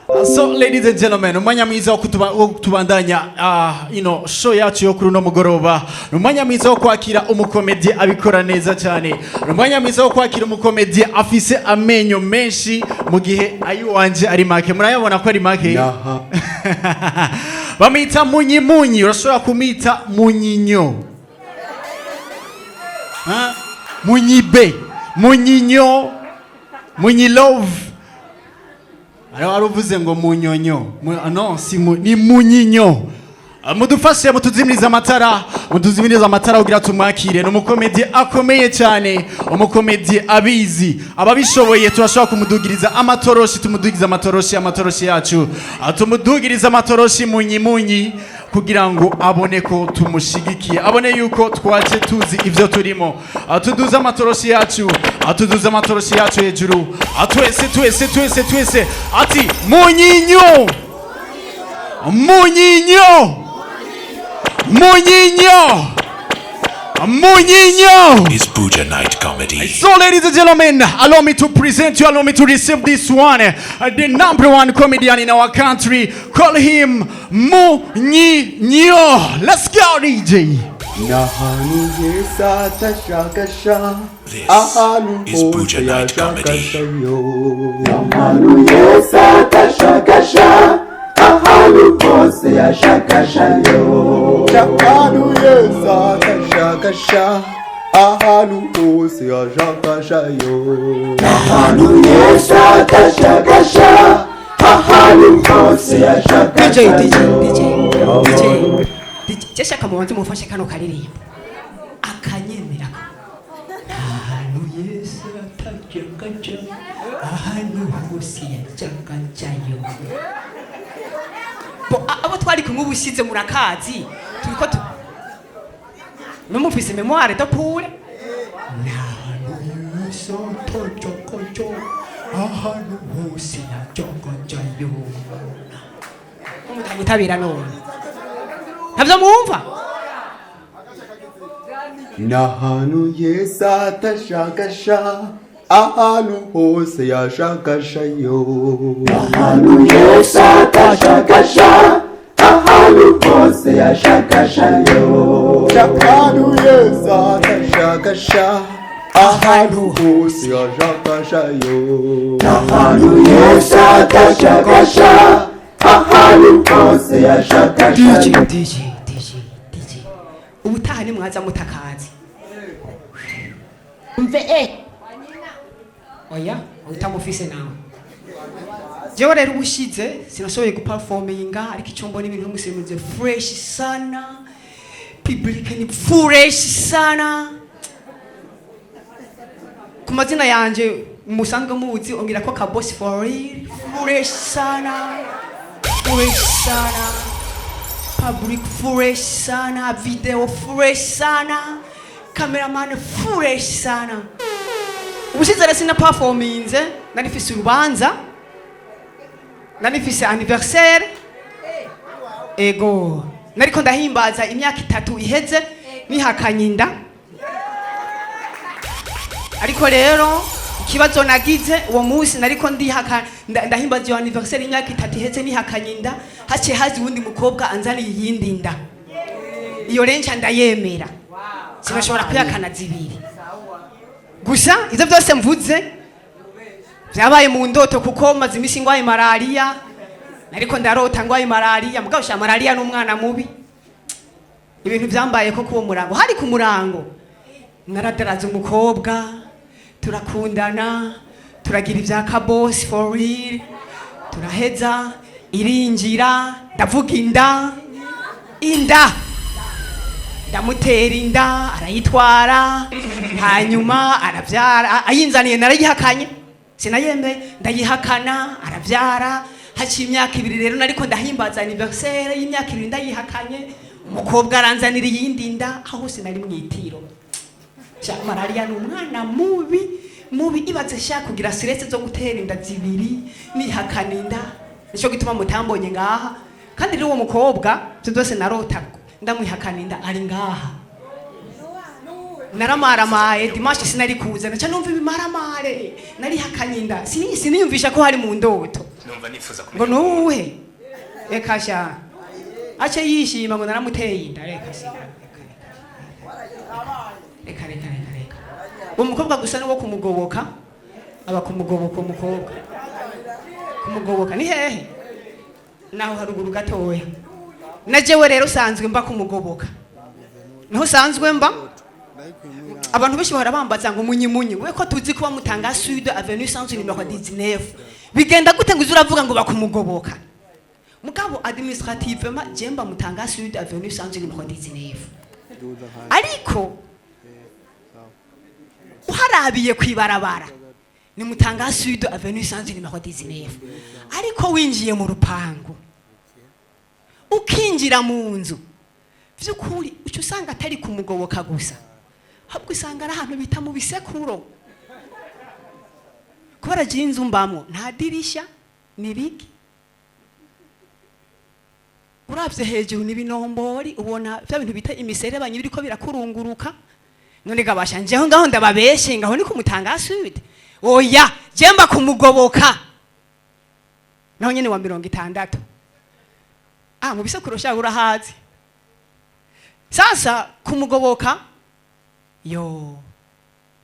So ladies and gentlemen, umwanya mwiza wo kutubandanya show yacu yo kuri no mugoroba. Umwanya mwiza wo kwakira umukomedi abikora neza cyane. Umwanya mwiza wo kwakira umukomedi afise amenyo menshi mu gihe ayu wanje ari make. Murayabona ko ari make? Bamita munyi, urashobora kumita munyinyo. Munyibe, munyinyo, munyilove. Aravuze ngo munyonyo. No, si ni munyinyo. Mudufashe mutuzimiriza amatara ugira tumwakire. No mukomedi akomeye cyane, umukomedi abizi. Ababishoboye turashobora kumudugiriza amatoroshi, tumudugiza amatoroshi yacu. Tumudugiriza amatoroshi munyi kugira ngo abone ko tumushigikiye, abone yuko twaje tuzi ivyo turimo. Atuduza amatoroshi yacu hejuru. Twese ati munyinyo. Is Buja Night Comedy. So ladies and gentlemen, allow me to present you, allow me to receive this one, the number one comedian in our country. Call him Munyinyo. Let's go, DJ. This is Buja Night Comedy. Ahalu hose ya shakashayo. Ahalu yesa kashakasha. Ahalu hose ya shakashayo. Ahalu yesa kashakasha. Ahalu hose ya shakashayo. DJ shaka mubanze mufashe kano karirimbo akanyemera ahalu yesa kashakasha. Ahalu hose ya shakashayo. Abo twari kumwe ubushize murakazi turiko numufise memoire to pure ahantu hose yajogojayo umutanyitabira none ntabyo mwumva nahanu yesa tashakasha. Ahalu hose ya shakashayo. Ahalu yesa kashakasha. Ahalu hose ya shakashayo. Ahalu yesa kashakasha. Ahalu hose ya shakashayo. Ahalu yesa kashakasha. Ahalu hose ya shakashayo. DJ ubutaha ni mwaza mutakazi mve oya utamufise nawe jewe rero ubushize sinashoboye guperforminga ariko icyo mbona ibintu musimuze fresh sana, public ni fresh sana. Ku mazina yanje musanzwe muzi ongira ko ka boss for real, fresh sana, public fresh sana, video fresh sana, cameraman fresh sana. Ubushize rero sina performinze, narifise urubanza, narifise anniversaire, ego nariko ndahimbaza imyaka 3 iheze nihakanyinda. Ariko rero ikibazo nagize uwo munsi nariko ndahimbaza iyo anniversaire imyaka 3 iheze nihakanyinda, hace hazi wundi mukobwa anzani yindi nda. Iyo rencha ndayemera. Sinashobora kuyakana zibiri. Gusa ivyo byose mvuze byabaye mu ndoto kuko maze imisi ngwaye malaria, nariko ndarota ngwaye malaria, mugabo malaria n'umwana mubi. Ibintu byambaye ko kuwo murango, hari ku murango naradaraza umukobwa, turakundana, turagira ivya ka boss for real, turaheza irinjira, ndavuga inda ndamutera inda arayitwara, hanyuma aravyara, ayinzaniye narayihakanye, sinayembe ndayihakana, aravyara. Haci imyaka 2 rero nariko ndahimbaza anniversaire y'imyaka 2 ndayihakanye, umukobwa aranzanira yindi nda, aho sinari mwitiro. Malaria n'umwana mubi ibaze shaka kugira stress zo gutera inda zibiri nihakana inda, nico gituma mutambonye ngaha. Kandi rero uwo mukobwa byose narota ndamwihakana inda ari ngaha. Naramaramaye dimanche sinari kuza, naca numva ibimaramare, nari hakanye inda, siniyumvisha ko hari mu ndoto. numva nifuza ngo nuwuhe reka sha ace yishima ngo naramuteye inda reka sha reka umukobwa gusa ni wo kumugoboka aba kumugoboka umukobwa kumugoboka ni hehe naho haruguru gatoya najewe rero usanzwe mba kumugoboka niho usanzwe mba abantu benshi barabambaza ngo munyimunyi we ko tuzi kuba mutanga Sud Avenue Centre numero 19 bigenda gute ngo uzuravuga ngo bakumugoboka mugabo administrativement jemba mutanga Sud Avenue Centre numero 19 ariko uharabiye kwibarabara ni mutanga Sud Avenue Centre numero 19 ariko winjiye mu rupangu ukinjira mu nzu vyukuri ucu usanga atari kumugoboka gusa habwo usanga ari ahantu bita mu bisekuro kubera jinzu mbamwo nta dirisha ni bigi uravye hejuru ni binombori ubona vya bintu bita imiserebanyi biriko birakurunguruka none gabasha njeho ngaho ndababeshe ngaho ni kumutanga Sud oya jemba kumugoboka naho nyene wa 60 mu bisekuro sha urahazi sasa kumugoboka yo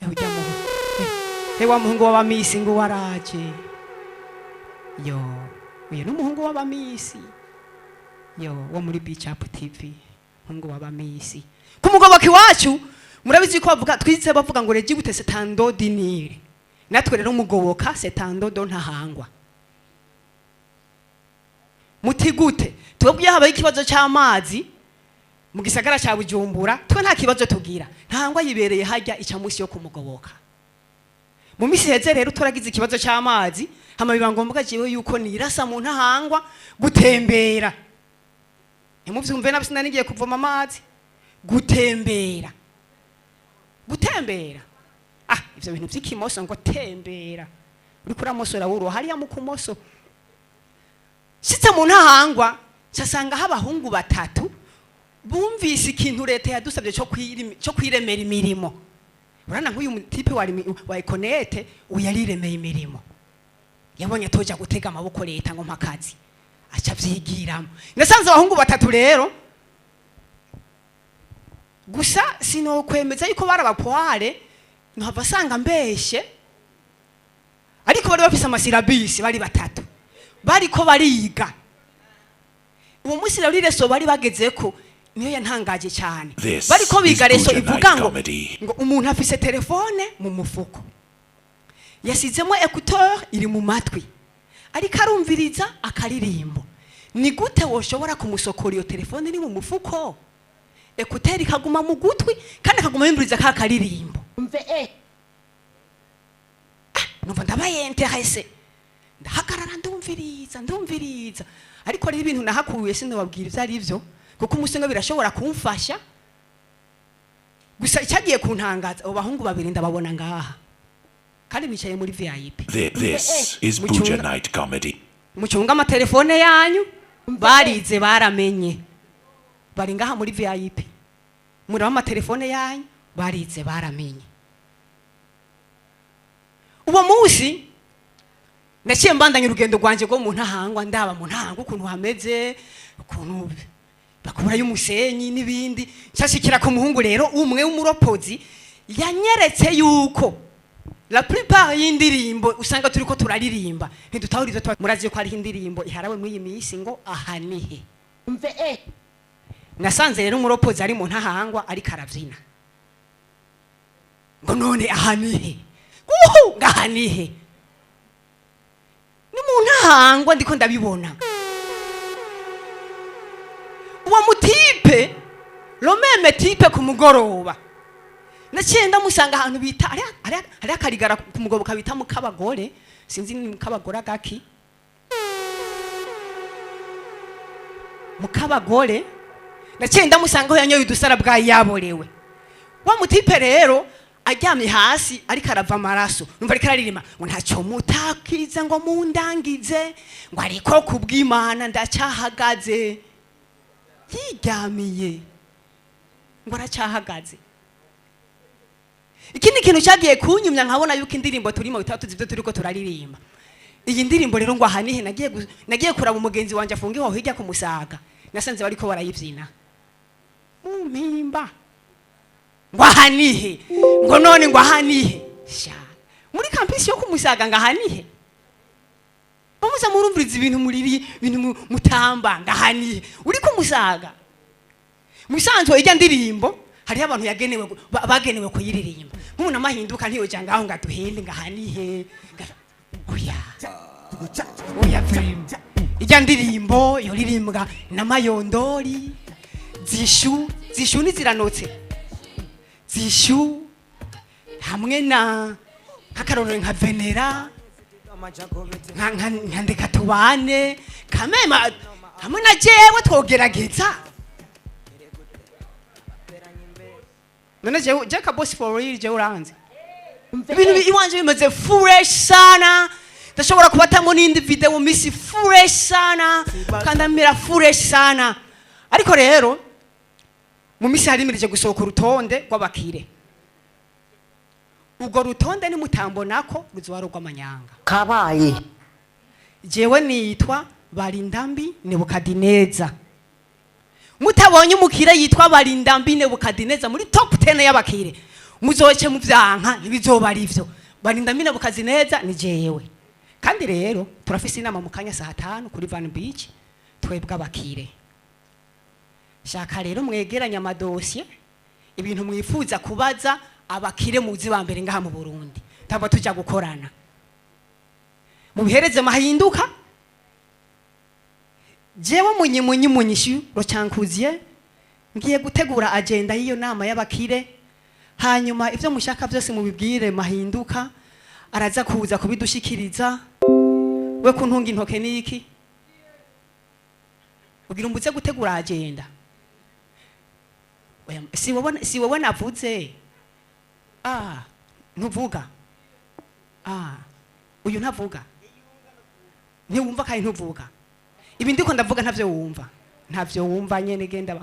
ujya mu wa muhungu w'abamisi ngo waraje yo uyu n'umuhungu w'abamisi yo wo muri Beach Up TV muhungu w'abamisi kumugoboka iwacu murabizi ko bavuga twize bavuga ngo reji gute setando dinire natwe rero umugoboka setando do ntahangwa muti gute twebwe habaye ikibazo cy'amazi mu gisagara cya Bujumbura twe nta kibazo tugira ntangwa yibereye hajya ica musi yo kumugoboka mu misi heze rero turagize ikibazo cy'amazi hama biba ngombwa jewe yuko nirasa mu ntahangwa gutembera ntimuvyumve nabisina nigiye kuvoma amazi gutembera ivyo bintu vy'ikimoso ngo tembera uri kuramosora wuro hariya mu kumoso shitse mu ntahangwa cyasanga habahungu batatu bumvise ikintu leta yadusabye cyo kwiremera imirimo urana nk'uyu tipe wa Econete uyariremeye imirimo yabonye toja gutega amaboko leta ngo mpakazi aca vyigiramo nasanze abahungu batatu rero gusa sino kwemeza yuko barabapoire nkava sanga mbeshe ariko bari bafise amasirabisi bari batatu bariko bariga uwo musi rero ireso bari bagezeko niyo yantangaje cyane bariko biga reso ivuga ngo umuntu afise telefone mu mufuko yasizemo écouteur iri mu matwi ariko arumviriza akaririmbo ni gute woshobora kumusokora iyo telefone iri mu mufuko écouteur ikaguma mu gutwi kandi akaguma yumviriza ka karirimbo umve numva ndabaye intéressé ndahagarara ndumviriza ariko rero ibintu nahakuye sino babwira ivyo ari byo kuko umusengo birashobora kumfasha gusa icyagiye kuntangaza abo bahungu babiri ndababona ngaha kandi bicaye muri VIP. This is Buja Night Comedy. Muchunga amatelefone yanyu barize baramenye bari ngaha muri VIP. Muraba amatelefone yanyu barize baramenye. Uwo munsi naciye mbandanya urugendo rwanje rwo mu ntahangwa ndaba mu ntahangwa ukuntu hameze ukuntu bakura y'umusenyi n'ibindi cyashikira ku muhungu rero umwe w'umuropozi yanyeretse yuko la plupart y'indirimbo usanga turiko turaririmba ntidutahuriza murazi ko ari indirimbo iharawe muri iyi minsi ngo ahanihe umve nasanze rero umuropozi ari mu ntahangwa ari karavyina ngo none ahanihe ngahanihe ni mu ntahangwa ndiko ndabibona uwo mutipe lo meme tipe ku mugoroba naciye ndamusanga ahantu bita ari akarigara ku mugoboka bita mu kabagore sinzi ni mu kabagora gaki mu kabagore naciye ndamusanga aho yanyoye udusara bwa yaborewe wa mutipe rero aryamye hasi ariko arava amaraso numva ariko araririma ngo ntacyo mutakiza ngo mundangize ngo ariko kubw'Imana ndacyahagaze yiryamiye ngo aracyahagaze. Ikindi kintu cyagiye kunyumya nkabona yuko indirimbo turimo bitatu zivyo turiko turaririmba iyi ndirimbo rero ngo ahanihe nagiye kuraba umugenzi wanje afungiwe aho hirya ku Musaga nasanze bariko barayivyina mpimba ngo ahanihe ngo none ngo ahanihe sha muri campus yo ku Musaga ngo ahanihe bamuza murumviriza ibintu mutamba ngo ahanihe uri ku Musaga musanzwe ijya ndirimbo hari abantu bagenewe kuyiririmba nk'umuntu amahinduka ntiyoja ngaho ngaduhende ngo ahanihe oya ijya ndirimbo yoririmbwa na Mayondori zishu niziranotse zishu hamwe na nk'akarorero nka Venera nka ndeka tubane kamema hamwe na jewe twogerageza none jewe Jaka Boss for real jewe uranze ibintu iwanje bimaze fresh sana ndashobora kubatamo n'indi video misi fresh sana kandamira fresh sana ariko rero mu misi harimirije gusohoka urutonde rw'abakire ubwo rutonde ni mutambo nako ruzoba rw'amanyanga kabaye jewe nitwa Barindambi Nebukadineza mutabonye umukire yitwa Barindambi Nebukadineza muri top 10 y'abakire muzoce mu byanka ntibizoba arivyo Barindambi Nebukadineza ni jewe kandi rero turafise inama mu kanya saa 5 kuri Van Beach twebwe abakire shaka rero mwegeranya amadosiye ibintu mwifuza kubaza abakire muzi ba mbere ngaha mu Burundi tamba tujya gukorana mubihereze mahinduka jewe munyishu rocyankuziye ngiye gutegura agenda y'iyo nama y'abakire hanyuma ivyo mushaka byose mubibwire mahinduka araza kuza kubidushikiriza we kuntunga intoke niki ugira umbuze gutegura agenda si wowe navuze ntuvuga uyu ntavuga ntiwumva kandi ntuvuga ibi ndiko ndavuga ntavyo wumva nyene genda